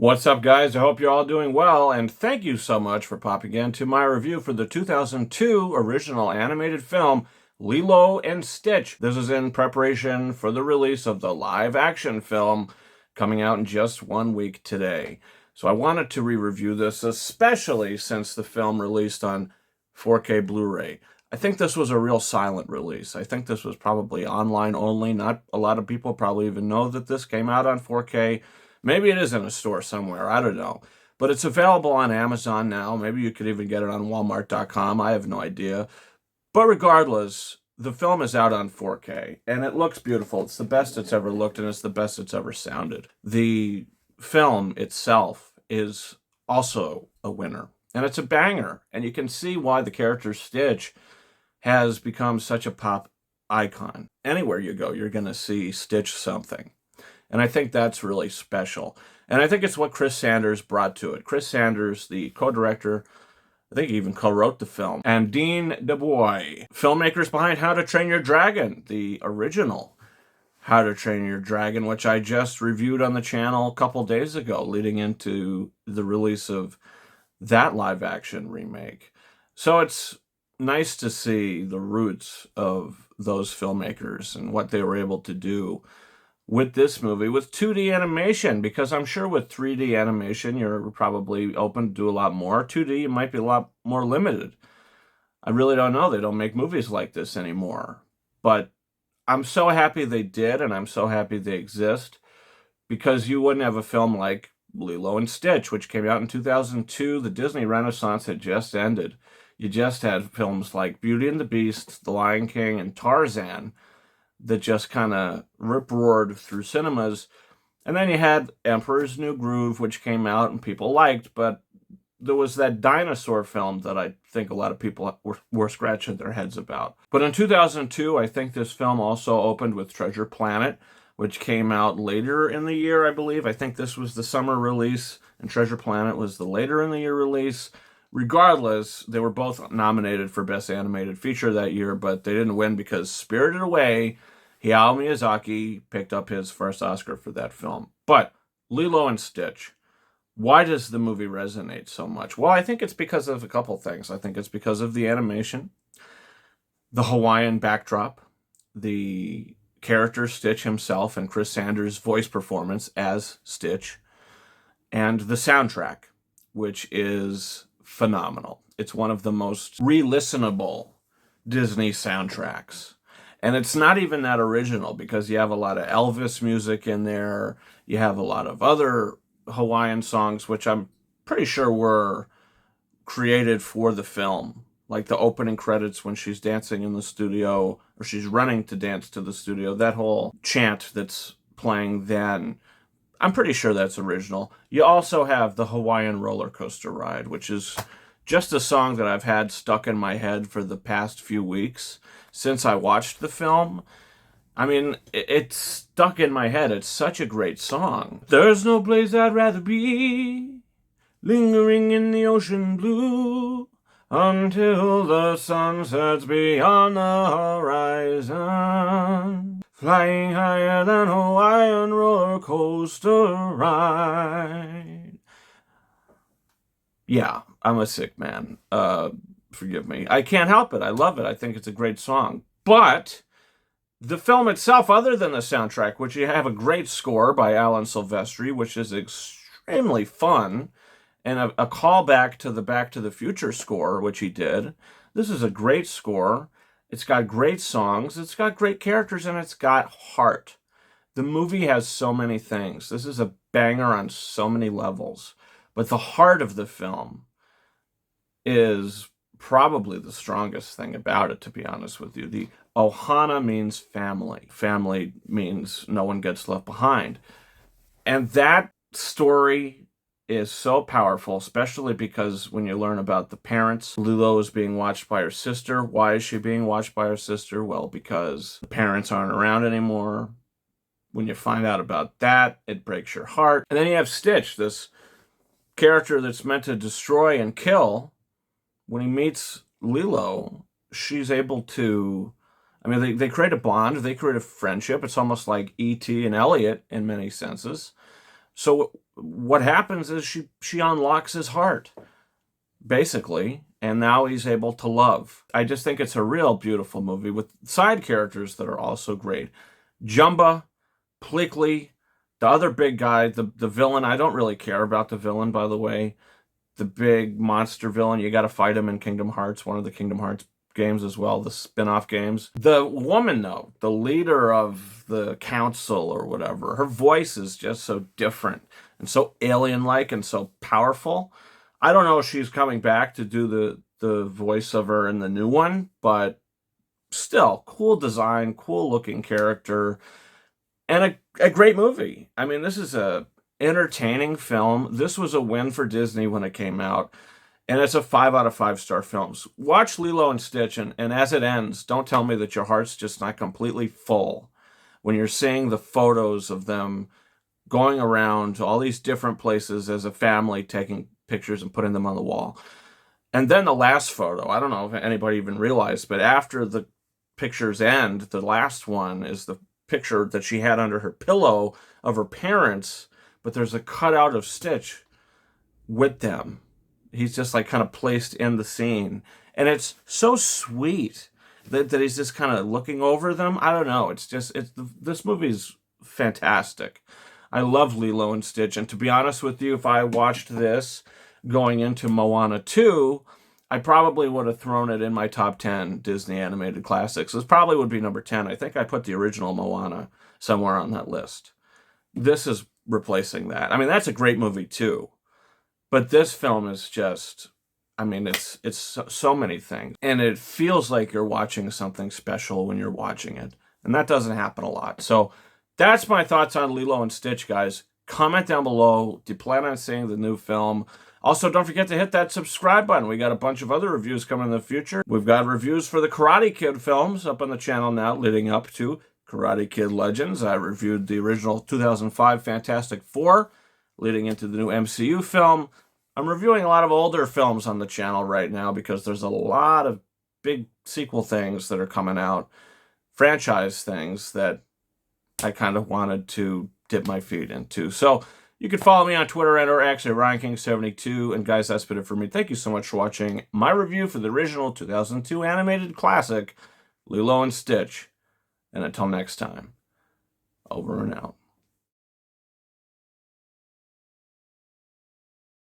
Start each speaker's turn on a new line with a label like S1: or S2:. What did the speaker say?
S1: What's up, guys? I hope you're all doing well, and thank you so much for popping into my review for the 2002 original animated film, Lilo and Stitch. This is in preparation for the release of the live-action film coming out in just 1 week today. So I wanted to re-review this, especially since the film released on 4K Blu-ray. I think this was a real silent release. I think this was probably online only. Not a lot of people probably even know that this came out on 4K. Maybe it is in a store somewhere, I don't know. But it's available on Amazon now. Maybe you could even get it on Walmart.com. I have no idea. But regardless, the film is out on 4K, and it looks beautiful. It's the best it's ever looked, and it's the best it's ever sounded. The film itself is also a winner, and it's a banger. And you can see why the character Stitch has become such a pop icon. Anywhere you go, you're going to see Stitch something. And I think that's really special. And I think it's what Chris Sanders brought to it. Chris Sanders, the co-director, I think he even co-wrote the film. And Dean DuBois, filmmakers behind How to Train Your Dragon, the original How to Train Your Dragon, which I just reviewed on the channel a couple days ago, leading into the release of that live-action remake. So it's nice to see the roots of those filmmakers and what they were able to do with this movie with 2D animation, because I'm sure with 3D animation you're probably open to do a lot more. 2D, you might be a lot more limited. I really don't know. They don't make movies like this anymore. But I'm so happy they did, and I'm so happy they exist, because you wouldn't have a film like Lilo and Stitch, which came out in 2002. The Disney Renaissance had just ended. You just had films like Beauty and the Beast, The Lion King, and Tarzan that just kind of rip-roared through cinemas. And then you had Emperor's New Groove, which came out and people liked, but there was that dinosaur film that I think a lot of people were scratching their heads about. But in 2002, I think this film also opened with Treasure Planet, which came out later in the year, I believe. I think this was the summer release, and Treasure Planet was the later in the year release. Regardless, they were both nominated for Best Animated Feature that year, but they didn't win because Spirited Away, Hayao Miyazaki picked up his first Oscar for that film. But Lilo and Stitch, why does the movie resonate so much? Well, I think it's because of a couple things. I think it's because of the animation, the Hawaiian backdrop, the character Stitch himself and Chris Sanders' voice performance as Stitch, and the soundtrack, which is phenomenal. It's one of the most re-listenable Disney soundtracks. And it's not even that original, because you have a lot of Elvis music in there. You have a lot of other Hawaiian songs, which I'm pretty sure were created for the film. Like the opening credits when she's dancing in the studio, or she's running to dance to the studio. That whole chant that's playing then, I'm pretty sure that's original. You also have the Hawaiian Roller Coaster Ride, which is just a song that I've had stuck in my head for the past few weeks since I watched the film. I mean, it's stuck in my head. It's such a great song. There's no place I'd rather be, lingering in the ocean blue, until the sun sets beyond the horizon, flying higher than Hawaiian Roller Coaster Ride. Yeah, I'm a sick man. Forgive me. I can't help it. I love it. I think it's a great song. But the film itself, other than the soundtrack, which you have a great score by Alan Silvestri, which is extremely fun, and a callback to the Back to the Future score, which he did. This is a great score. It's got great songs. It's got great characters, and it's got heart. The movie has so many things. This is a banger on so many levels. But the heart of the film is probably the strongest thing about it, to be honest with you. The Ohana means family. Family means no one gets left behind. And that story is so powerful, especially because when you learn about the parents, Lilo is being watched by her sister. Why is she being watched by her sister? Well, because the parents aren't around anymore. When you find out about that, it breaks your heart. And then you have Stitch, this character that's meant to destroy and kill. When he meets Lilo, she's able to, I mean, they create a bond, they create a friendship. It's almost like E.T. and Elliot in many senses. So what happens is she unlocks his heart, basically, and now he's able to love. I just think it's a real beautiful movie with side characters that are also great. Jumba, Pleakley, the other big guy, the villain. I don't really care about the villain, by the way. The big monster villain. You got to fight him in Kingdom Hearts, one of the Kingdom Hearts games as well, the spin-off games. The woman, though, the leader of the council or whatever, her voice is just so different and so alien-like and so powerful. I don't know if she's coming back to do the voice of her in the new one, but still, cool design, cool looking character, and a great movie. I mean, this is a entertaining film. This was a win for Disney when it came out, and it's a 5 out of 5 star films. Watch Lilo and Stitch, and as it ends, don't tell me that your heart's just not completely full when you're seeing the photos of them going around to all these different places as a family, taking pictures and putting them on the wall. And then the last photo, I don't know if anybody even realized, but after the pictures end, the last one is the picture that she had under her pillow of her parents, but there's a cutout of Stitch with them. He's just like kind of placed in the scene. And it's so sweet that he's just kind of looking over them. I don't know. This movie's fantastic. I love Lilo and Stitch. And to be honest with you, if I watched this going into Moana 2, I probably would have thrown it in my top 10 Disney animated classics. This probably would be number 10. I think I put the original Moana somewhere on that list. This is replacing that. I mean, that's a great movie too. But this film is just, I mean, it's so many things. And it feels like you're watching something special when you're watching it. And that doesn't happen a lot. So that's my thoughts on Lilo and Stitch, guys. Comment down below. Do you plan on seeing the new film? Also, don't forget to hit that subscribe button. We got a bunch of other reviews coming in the future. We've got reviews for the Karate Kid films up on the channel now, leading up to Karate Kid Legends. I reviewed the original 2005 Fantastic Four, leading into the new MCU film. I'm reviewing a lot of older films on the channel right now because there's a lot of big sequel things that are coming out, franchise things that I kind of wanted to dip my feet into. So you can follow me on Twitter and or X at RyanKing72. And guys, that's been it for me. Thank you so much for watching my review for the original 2002 animated classic, Lilo and Stitch. And until next time, over and out.